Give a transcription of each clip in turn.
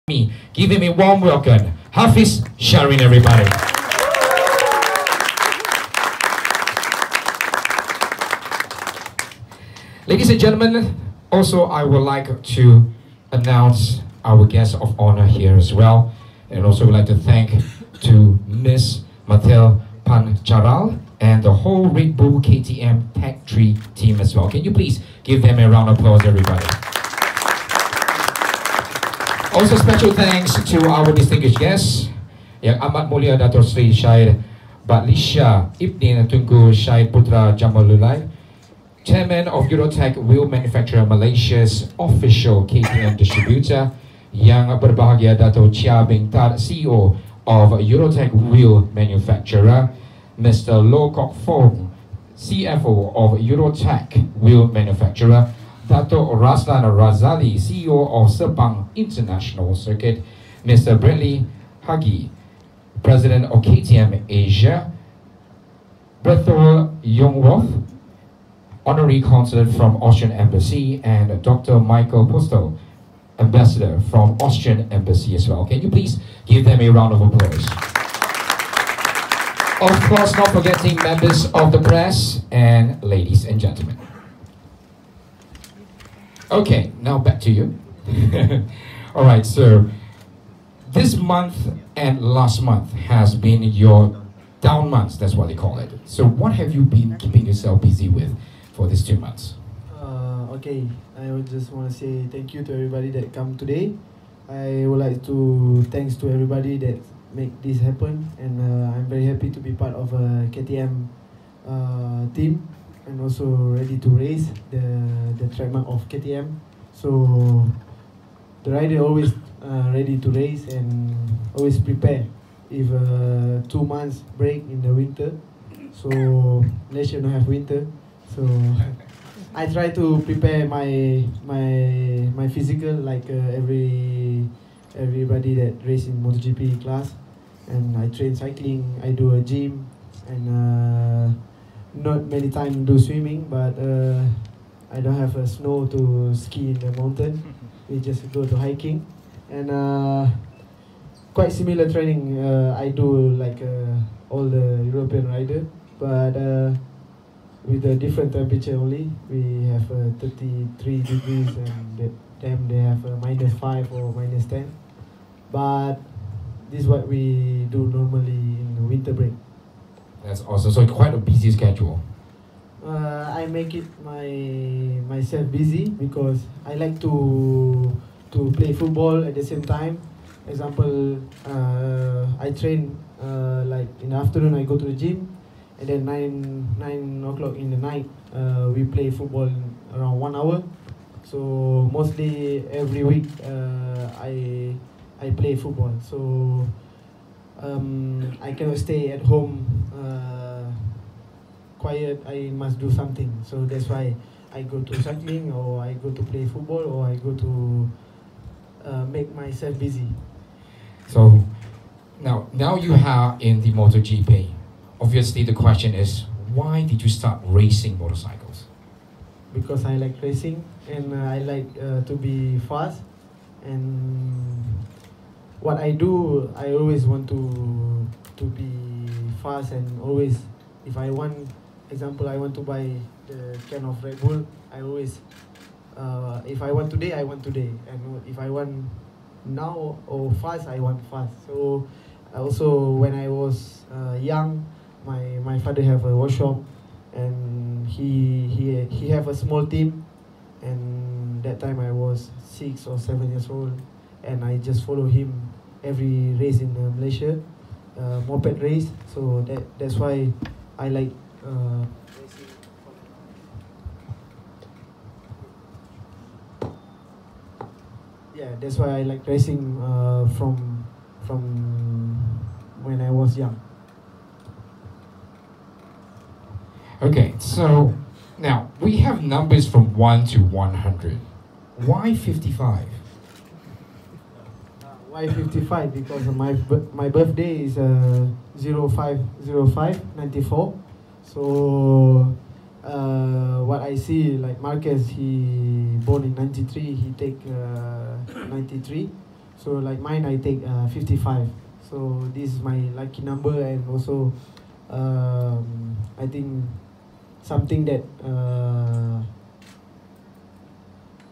me. Give him a warm welcome. Hafizh, Syahrin, everybody. Ladies and gentlemen, also I would like to announce our guest of honor here as well. And also would like to thank to Miss Mathil Pancharal and the whole Red Bull KTM Tech Tree team as well. Can you please give them a round of applause, everybody? Also special thanks to our distinguished guests, Yang Amat Mulia Dato' Sri Syed Batlisha Ibn Tunku Syed Putra Jamalulai, Chairman of Eurotech Wheel Manufacturer Malaysia's official KTM distributor, Yang Berbahagia Dato' Chia Beng Tat, CEO of Eurotech Wheel Manufacturer, Mr. Loh Kok Fong, CFO of Eurotech Wheel Manufacturer, Dato' Raslan Razali, CEO of Sepang International Circuit, Mr. Bradley Hagi, President of KTM Asia, Berthol Yongworth, Honorary Consulate from Austrian Embassy, and Dr. Michael Postel, Ambassador from Austrian Embassy as well. Can you please give them a round of applause? Of course, not forgetting members of the press and ladies and gentlemen. Okay, now back to you. Alright, so this month and last month has been your down months, that's what they call it. So what have you been keeping yourself busy with for these 2 months? Okay, I would just want to say thank you to everybody that come today. I would like to thanks to everybody that make this happen, and I'm very happy to be part of a KTM team, and also ready to race the trademark of KTM. So the rider always ready to race and always prepare if 2 months break in the winter. So Malaysia don't have winter, so I try to prepare my physical like everybody that race in MotoGP class, and I train cycling, I do a gym, and not many times do swimming, but I don't have a snow to ski in the mountain. We just go to hiking, and quite similar training I do like all the European rider, but with a different temperature only. We have 33 degrees, and they have -5 or -10. But this is what we do normally in the winter break. That's awesome. So quite a busy schedule. I make it myself busy because I like to play football at the same time. Example, I train like in the afternoon. I go to the gym, and then 9 o'clock in the night we play football around 1 hour. So mostly every week I play football. So I cannot stay at home quiet. I must do something. So that's why I go to cycling, or I go to play football, or I go to make myself busy. So now you are in the MotoGP. Obviously the question is, why did you start racing motorcycles? Because I like racing, and I like to be fast, and what I do, I always want to be fast, and always, if I want, example, I want to buy the can of Red Bull, I always, if I want today, I want today, and if I want now or fast, I want fast. So also when I was young, my father have a workshop, and he have a small team, and that time I was 6 or 7 years old, and I just follow him every race in Malaysia, moped race. So that's why I like racing. Yeah, that's why I like racing from when I was young. Okay, so now we have numbers from 1 to 100. Why 55? Why 55? Because my birthday is 05/05/94. So what I see, like Marquez, he born in 93, he take 93. So like mine, I take 55. So this is my lucky number, and also I think something that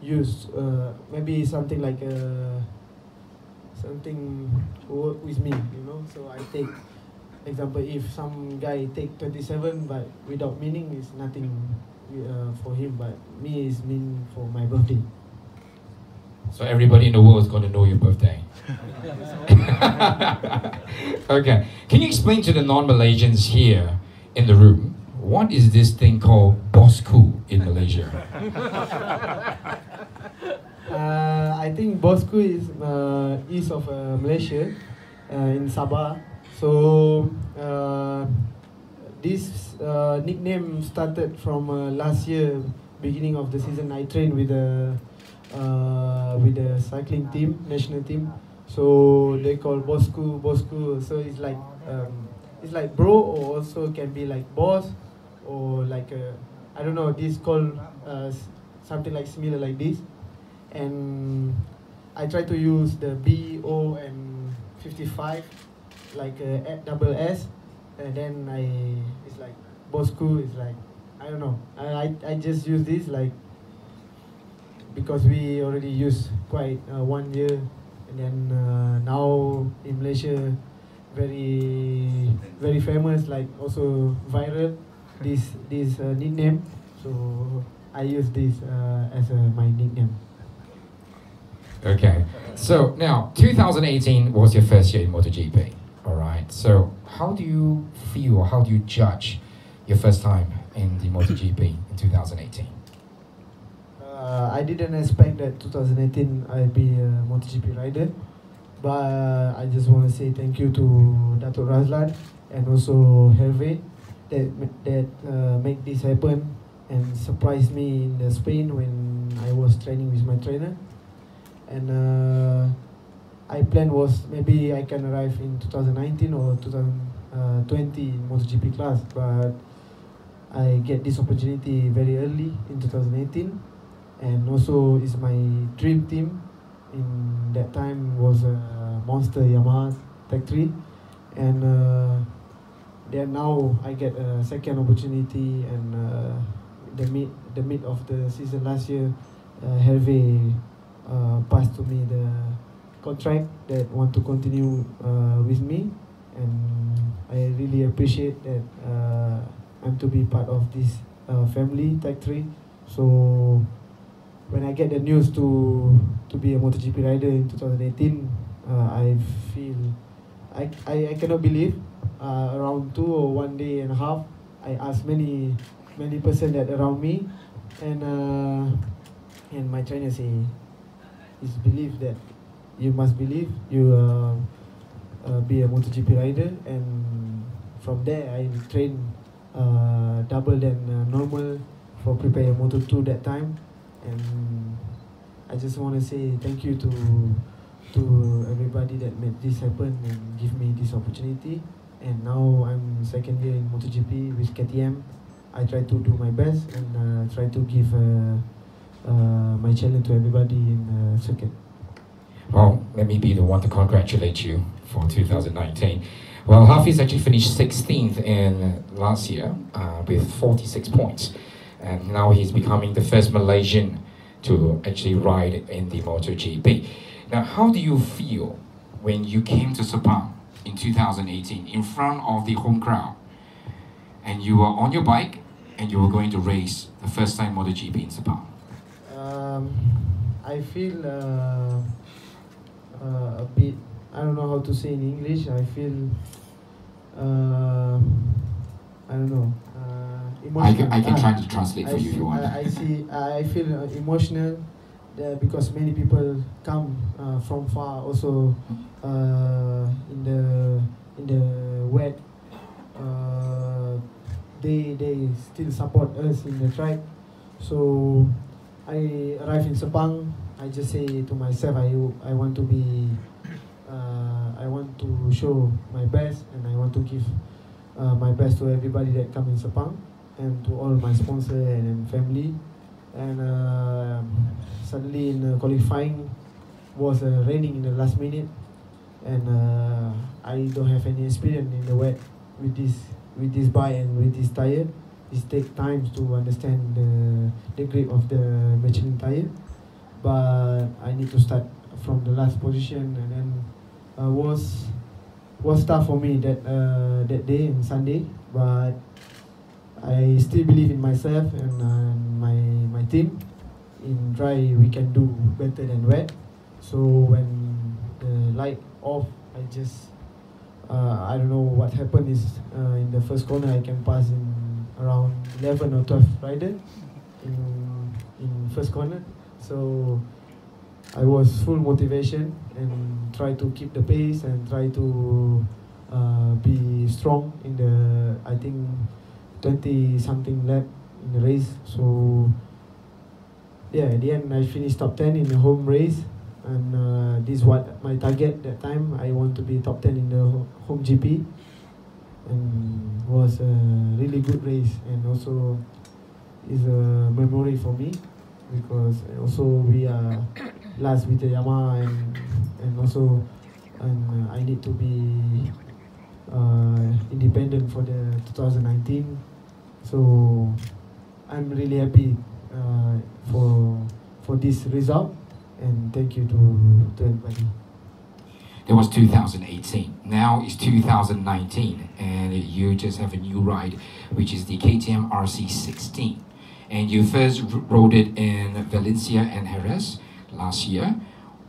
use maybe something like something work with me, you know. So I take example, if some guy take 27 but without meaning, is nothing for him, but me is mean for my birthday. So everybody in the world is going to know your birthday. Okay. Can you explain to the non-Malaysians here in the room, what is this thing called bosku in Malaysia? I think bosku is east of Malaysia, in Sabah. So this nickname started from last year, beginning of the season. I trained with the cycling team, national team. So they call bosku, bosku. So it's like bro, or also can be like boss, or like I don't know. This called something like similar like this. And I try to use the BO55, like double S, and then it's like bosku. It's like, I don't know. I just use this like because we already use quite 1 year, and then now in Malaysia, very famous, like also viral, this nickname. So I use this as my nickname. Okay. So now, 2018 was your first year in MotoGP. All right. So how do you feel, or how do you judge your first time in the MotoGP in 2018? I didn't expect that 2018 I'd be a MotoGP rider, but I just want to say thank you to Dato' Razlan and also Hervé that make this happen and surprised me in Spain when I was training with my trainer. And I plan was maybe I can arrive in 2019 or 2020 in MotoGP class, but I get this opportunity very early in 2018, and also it's my dream team. In that time was Monster Yamaha Tech 3, and then now I get a second opportunity, and the mid of the season last year, Hervé passed to me the contract that want to continue with me, and I really appreciate that I'm to be part of this family Tech 3. So when I get the news to be a MotoGP rider in 2018, I feel I cannot believe. Around 2 or 1 day and a half, I asked many person that around me, and my trainer say, is believe that you must believe you be a MotoGP rider. And from there I train double than normal for prepare Moto2 that time. And I just want to say thank you to everybody that made this happen and give me this opportunity. And now I'm second year in MotoGP with KTM. I try to do my best and try to give my challenge to everybody in circuit. Well, let me be the one to congratulate you for 2019. Well, Hafizh actually finished 16th in last year with 46 points. And now he's becoming the first Malaysian to actually ride in the MotoGP. Now, how do you feel when you came to Sepang in 2018 in front of the home crowd, and you were on your bike and you were going to race the first time MotoGP in Sepang? I feel a bit, I don't know how to say in English. I feel I don't know, emotional. I can try to translate for you if you want. I feel emotional because many people come from far also in the wet. They still support us in the track. So I arrive in Sepang. I just say to myself, I want to be, I want to show my best, and I want to give my best to everybody that come in Sepang, and to all my sponsor and family. And suddenly in qualifying, was raining in the last minute, and I don't have any experience in the wet with this bike and with this tire. It takes time to understand the grip of the Michelin tire, but I need to start from the last position, and then was tough for me that day and Sunday, but I still believe in myself and my team. In dry we can do better than wet. So when the light off, I just I don't know what happened is in the first corner I can pass in around 11 or 12 rider in first corner. So I was full motivation and try to keep the pace and try to be strong in the, I think, 20 something lap in the race. So yeah, at the end I finished top 10 in the home race, and this is what my target that time. I want to be top 10 in the home GP, and was a really good race, and also is a memory for me, because also we are last with the Yamaha, and also I need to be independent for the 2019. So I'm really happy for this result, and thank you to everybody. That was 2018. Now it's 2019, and you just have a new ride, which is the KTM RC16. And you first rode it in Valencia and Jerez last year.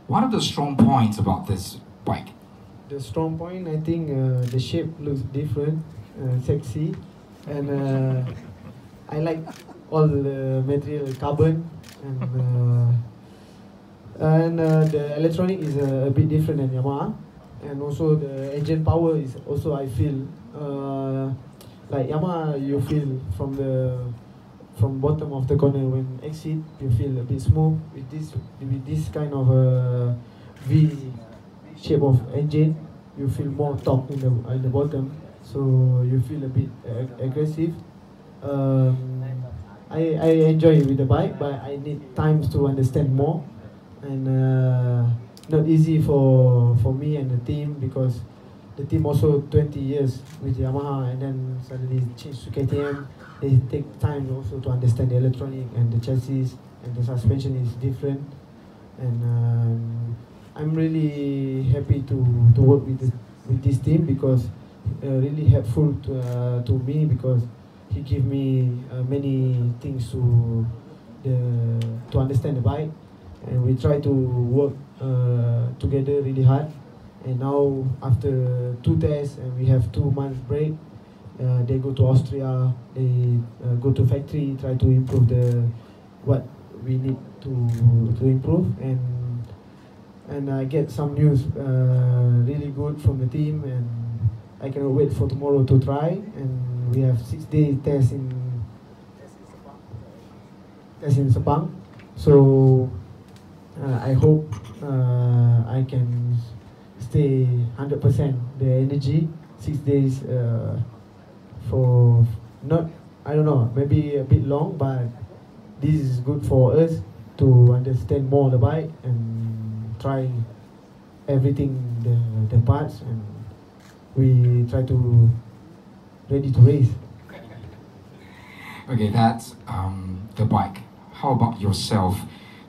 What are the strong points about this bike? The strong point, I think the shape looks different, sexy, and I like all the material, carbon, and the electronic is a bit different than Yamaha, and also the engine power is also, I feel like Yamaha, you feel from bottom of the corner when exit, you feel a bit smooth. With this kind of V shape of engine, you feel more torque in the bottom, so you feel a bit aggressive. I enjoy with the bike, but I need times to understand more, and not easy for me and the team, because the team also 20 years with Yamaha, and then suddenly change to KTM. They take time also to understand the electronic and the chassis, and the suspension is different, and I'm really happy to work with this team, because really helpful to me, because he give me many things to understand the bike, and we try to work together really hard. And now after 2 tests, and we have 2 months break, they go to Austria, they go to factory, try to improve what we need to improve, and I get some news really good from the team, and I cannot wait for tomorrow to try. And we have 6-day test in Sepang. So I hope I can stay 100% the energy 6 days for not, I don't know, maybe a bit long, but this is good for us to understand more the bike and try everything, the parts, and we try to ready to race. Okay, that's the bike. How about yourself?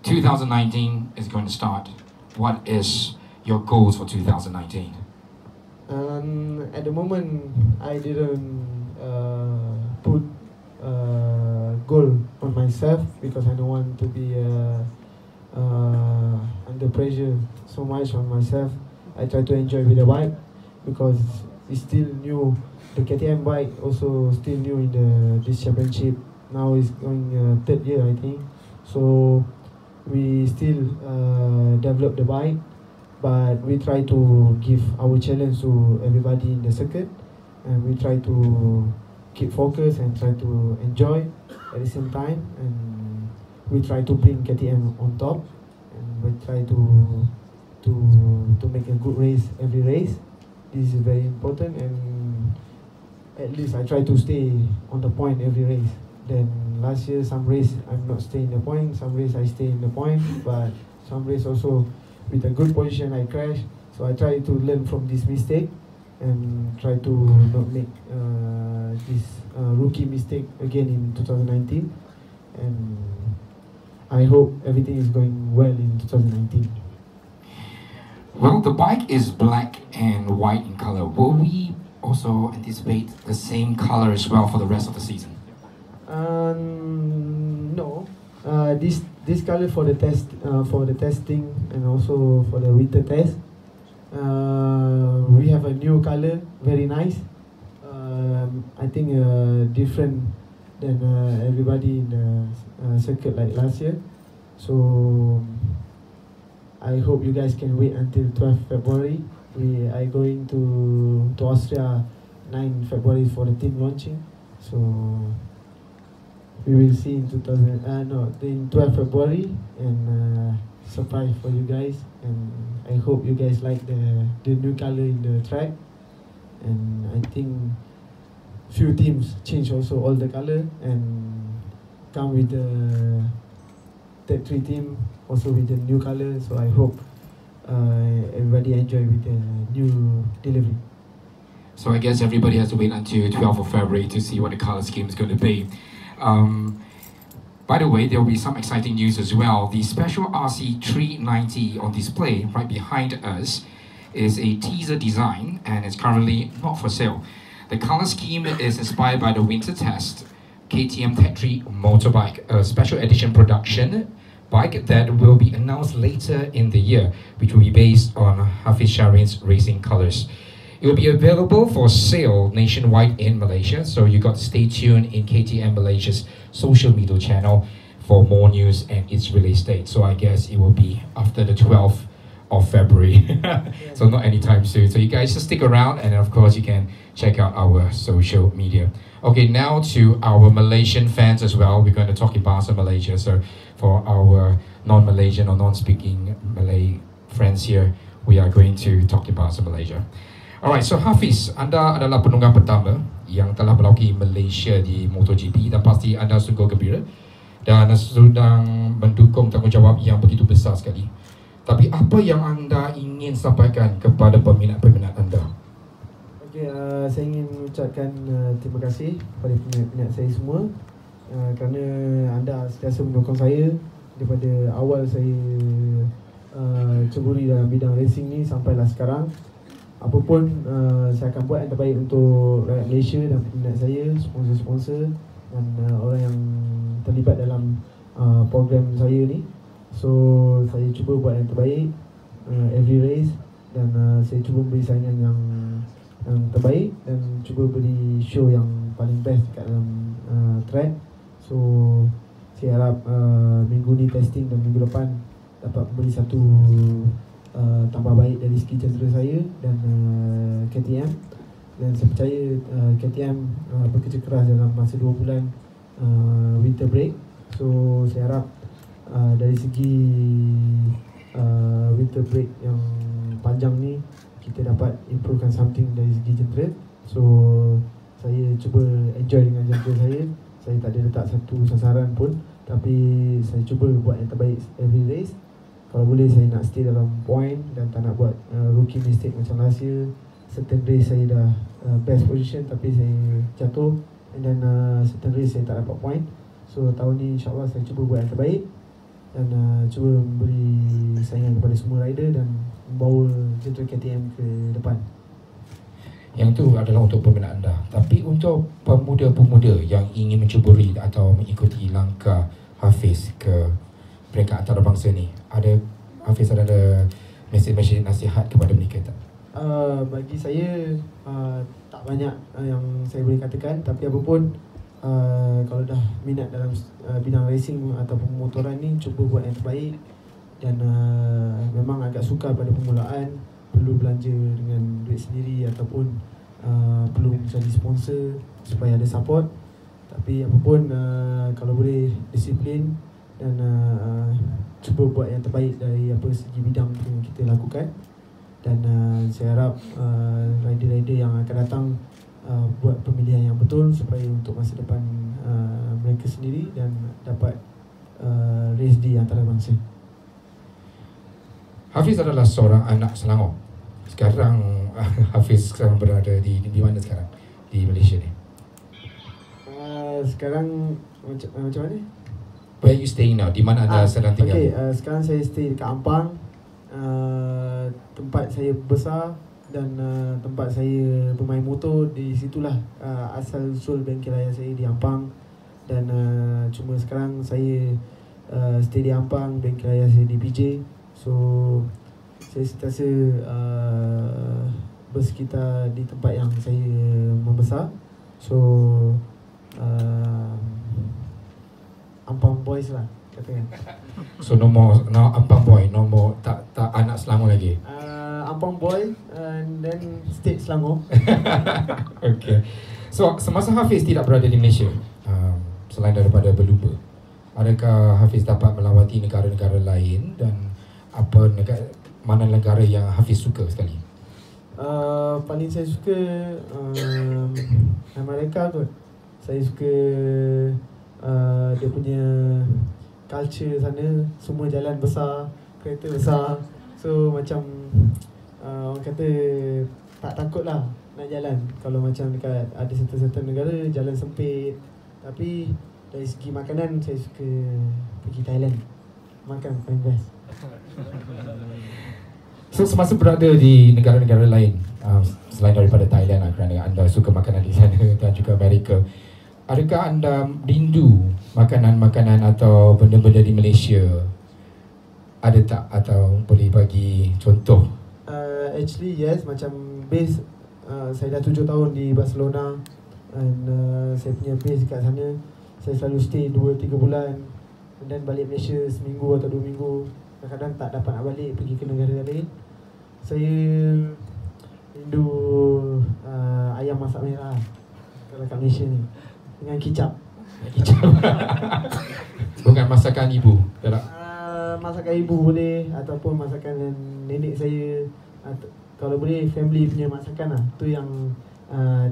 2019 is going to start. What is your goals for 2019? At the moment, I didn't put goal on myself, because I don't want to be under pressure so much on myself. I try to enjoy with the bike, because it's still new. The KTM bike also still new in this championship. Now it's going 3rd year, I think. So we still develop the bike, but we try to give our challenge to everybody in the circuit, and we try to keep focus and try to enjoy at the same time, and we try to bring KTM on top, and we try to make a good race every race. This is very important, and at least I try to stay on the point every race. Then last year, some race I'm not staying in the point, some race I stay in the point, but some race also with a good position I crash. So I try to learn from this mistake and try to not make this rookie mistake again in 2019. And I hope everything is going well in 2019. Well, the bike is black and white in color. Will we also anticipate the same color as well for the rest of the season? No. This color for the test, for the testing, and also for the winter test. We have a new color, very nice. I think different than everybody in the circuit like last year. So I hope you guys can wait until 12th February. We are going to Austria 9 February for the team launching. So we will see in 12th February, and surprise for you guys. And I hope you guys like the new color in the track. And I think few teams change also all the color and come with the Tech 3 team also with the new color. So I hope everybody enjoy with the new delivery. So I guess everybody has to wait until 12th of February to see what the color scheme is going to be. By the way, there will be some exciting news as well. The special RC 390 on display right behind us is a teaser design and is currently not for sale. The color scheme is inspired by the winter test KTM Tech 3 motorbike, a special edition production bike that will be announced later in the year, which will be based on Hafizh Syahrin's racing colors. It will be available for sale nationwide in Malaysia, so you got to stay tuned in KTM Malaysia's social media channel for more news and its release date. So I guess it will be after the 12th of February, so not anytime soon. So you guys just stick around, and of course you can check out our social media. Okay, now to our Malaysian fans as well. We're going to talk about Bahasa Malaysia. So for our non-Malaysian or non-speaking Malay friends here, we are going to talk about Bahasa Malaysia. Alright, so Hafizh, anda adalah penunggang pertama yang telah melawaki Malaysia di MotoGP dan pasti anda sungguh gembira dan sedang mendukung tanggungjawab yang begitu besar sekali. Tapi apa yang anda ingin sampaikan kepada peminat-peminat anda? Okay, saya ingin mengucapkan terima kasih kepada peminat-peminat saya semua kerana anda sentiasa mendukung saya daripada awal saya ceburi dalam bidang racing ni sampailah sekarang. Apapun saya akan buat yang terbaik untuk rakyat Malaysia dan peminat saya, sponsor-sponsor dan orang yang terlibat dalam program saya ni. So saya cuba buat yang terbaik every race dan saya cuba beri saingan yang terbaik dan cuba beri show yang paling best dekat dalam track. So saya harap minggu ni testing dan minggu depan dapat beri satu tambah baik dari segi cedera saya dan KTM. Dan saya percaya KTM bekerja keras dalam masa 2 bulan winter break. So saya harap dari segi winter break yang panjang ni kita dapat improvekan something dari segi cedera. So saya cuba enjoy dengan cedera saya. Saya tak ada letak satu sasaran pun, tapi saya cuba buat yang terbaik every race. Kalau boleh saya nak stay dalam point dan tak nak buat rookie mistake macam last year. Certain race saya dah best position tapi saya jatuh, and then certain race saya tak dapat point. So tahun ni insyaAllah saya cuba buat yang terbaik dan cuba memberi saingan kepada semua rider dan membawa jentera KTM ke depan. Yang itu adalah untuk peminat anda. Tapi untuk pemuda-pemuda yang ingin mencuburi atau mengikuti langkah Hafizh ke peringkat antarabangsa ni, Hafizh ada mesej-mesej nasihat kepada mereka tak? Bagi saya tak banyak yang saya boleh katakan, tapi apapun kalau dah minat dalam bidang racing ataupun motoran ni, cuba buat yang terbaik. Dan memang agak sukar pada permulaan, perlu belanja dengan duit sendiri ataupun perlu mencari sponsor supaya ada support. Tapi apapun kalau boleh disiplin dan cuba buat yang terbaik dari apa segi bidang yang kita lakukan. Dan saya harap rider-rider yang akan datang buat pemilihan yang betul supaya untuk masa depan mereka sendiri dan dapat race di antarabangsa. Hafizh adalah seorang anak Selangor. Sekarang Hafizh sekarang berada di mana sekarang di Malaysia ni? Sekarang macam mana? Where are you staying now? Di mana anda sedang tinggal? Okay, sekarang saya stay dekat Ampang. Tempat saya besar dan tempat saya bermain motor di situlah asal usul bengkel ayah saya di Ampang. Dan cuma sekarang saya stay di Ampang, bengkel ayah saya di PJ. So saya sentiasa bersekitar di tempat yang saya membesar. So Ampang boys lah katakan. So Ampang boy, nombor tak anak Selangor lagi. Ampang boy and then state Selangor. Okay. So semasa Hafizh tidak berada di Malaysia, selain daripada berlumba, adakah Hafizh dapat melawati negara-negara lain dan mana negara yang Hafizh suka sekali? Paling saya suka Amerika kot. Saya suka dia punya culture sana, semua jalan besar, kereta besar. So macam orang kata tak takut lah nak jalan. Kalau macam dekat ada certain negara jalan sempit. Tapi dari segi makanan saya suka pergi Thailand. Makan paling best. So semasa berada di negara-negara lain, selain daripada Thailand lah, kerana anda suka makanan di sana dan juga Amerika, adakah anda rindu makanan-makanan atau benda-benda di Malaysia? Ada tak atau boleh bagi contoh? Actually yes, macam base saya dah 7 tahun di Barcelona and saya punya base dekat sana. Saya selalu stay 2-3 bulan dan balik Malaysia seminggu atau 2 minggu. Kadang-kadang tak dapat nak balik, pergi ke negara lain. Saya rindu ayam masak merah kalau kat Malaysia ni dengan kicap. Bukan masakan ibu, tak? Masakan ibu boleh ataupun masakan nenek saya. Kalau boleh family punya masakan lah. Tu yang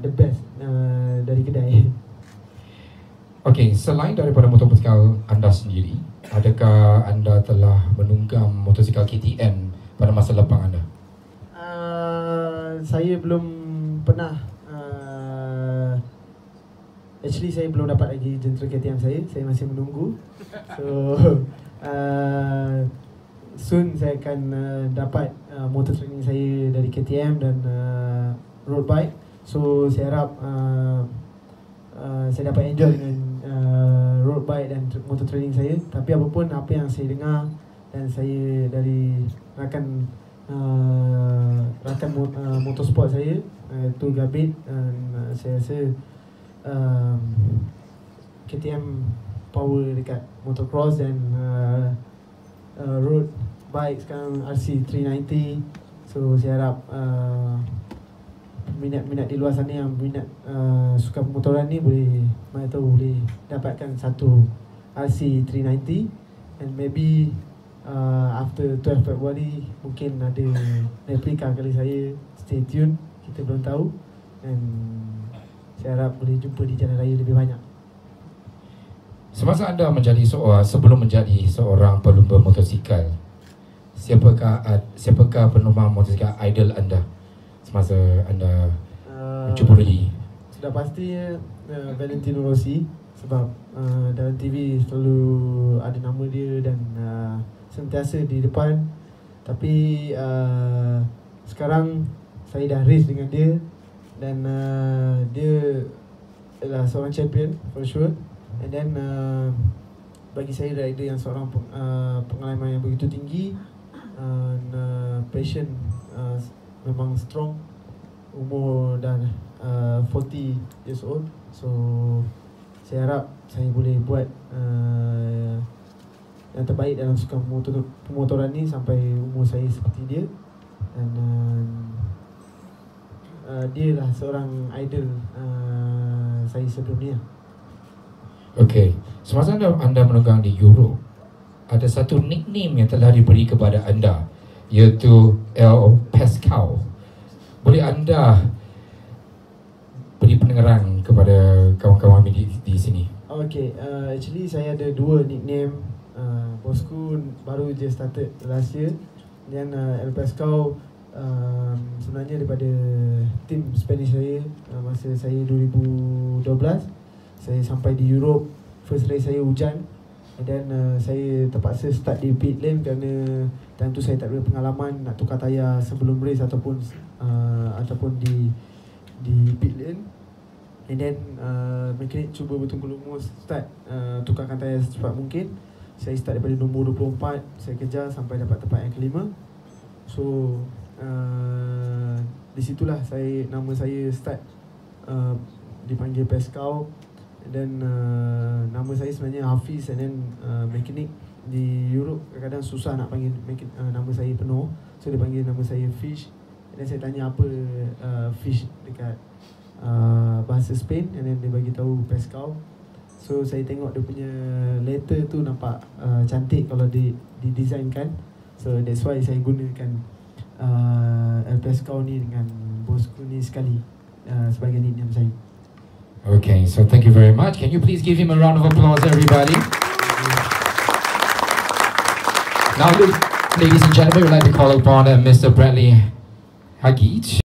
the best dari kedai. Okay, selain daripada motosikal anda sendiri, adakah anda telah menunggang motosikal KTM pada masa lapang anda? Saya belum pernah. Actually saya belum dapat lagi jentera KTM saya. Saya masih menunggu. So soon saya akan dapat motor training saya dari KTM dan road bike. So saya harap saya dapat enjoy dengan road bike dan motor training saya. Tapi apapun apa yang saya dengar dan saya dari rakan motorsport saya tu Gabit, saya rasa KTM power dekat motocross dan road bike sekarang RC 390. So saya harap minat-minat di luar sana yang minat suka pemotoran ni boleh, mana tahu boleh dapatkan satu RC 390 and maybe after 12 February mungkin ada replika kali saya. Stay tune, kita belum tahu, and saya harap boleh jumpa di jalan raya lebih banyak. Semasa anda sebelum menjadi seorang pelumba motosikal, siapakah penumpang motosikal idol anda semasa anda mencuburi? Sudah pasti Valentino Rossi, sebab dalam TV selalu ada nama dia dan sentiasa di depan. Tapi sekarang saya dah race dengan dia dan dia adalah seorang champion for sure. And then bagi saya rider yang seorang pengalaman yang begitu tinggi, passion memang strong. Umur dah 40 years old. So saya harap saya boleh buat yang terbaik dalam sukan pemotoran ni sampai umur saya seperti dia. Dan dia lah seorang idol saya sebelum ni lah. Okay, semasa anda menunggang di Europe, ada satu nickname yang telah diberi kepada anda, iaitu El Pescao. Boleh anda beri penerangan kepada kawan-kawan di sini? Okay, actually saya ada dua nickname. Bosku baru je started last year. Dan El Pescado sebenarnya daripada tim Spanish saya, masa saya 2012 saya sampai di Europe. First race saya hujan, dan saya terpaksa start di pit lane kerana time tu saya tak ada pengalaman nak tukar tayar sebelum race ataupun di pit lane. And then mekanik cuba bertunggu-lumus start tukarkan tayar secepat mungkin. Saya start daripada nombor 24, saya kejar sampai dapat tempat yang kelima. So di situlah nama saya start dipanggil Pescado. Dan nama saya sebenarnya Hafizh, and then mekanik di Europe kadang-kadang susah nak panggil nama saya penuh, so dia panggil nama saya Fish. Dan saya tanya apa fish dekat bahasa Spain, and then dia bagi tahu Pescado. So saya tengok dia punya letter tu nampak cantik kalau didesainkan. So that's why saya gunakan El Pescado ni dengan bosku ni sekali sebagai nickname saya. Okay, so thank you very much. Can you please give him a round of applause, everybody? Now, ladies and gentlemen, we'd like to call upon Mr. Bradley Hagich.